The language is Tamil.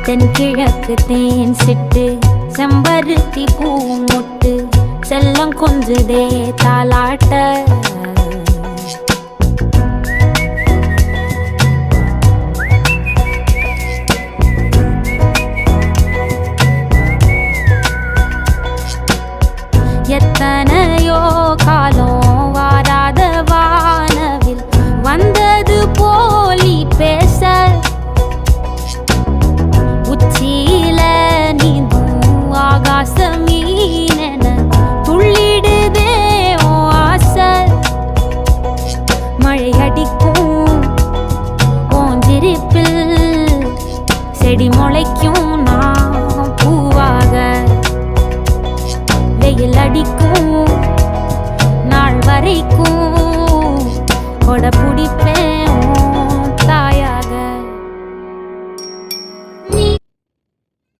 தென்கிழக்கு தேன் சிட்டு செம்பருத்தி பூ முட்டு செல்லம் கொஞ்சுதே தாலாட்ட எத்தனையோ காலம் வாராத வானவில் வந்தது போலி பேச உச்சியில நீந்தும் ஆகாச மீனென துள்ளிடுதே ஓ ஆசை மழை அடிக்கும் ஓஞ்சிருப்பில் செடி முளைக்கும் நான் பூவாக வெயில் அடிக்கும் நாள் வரைக்கும் கொடை பிடிப்பேன்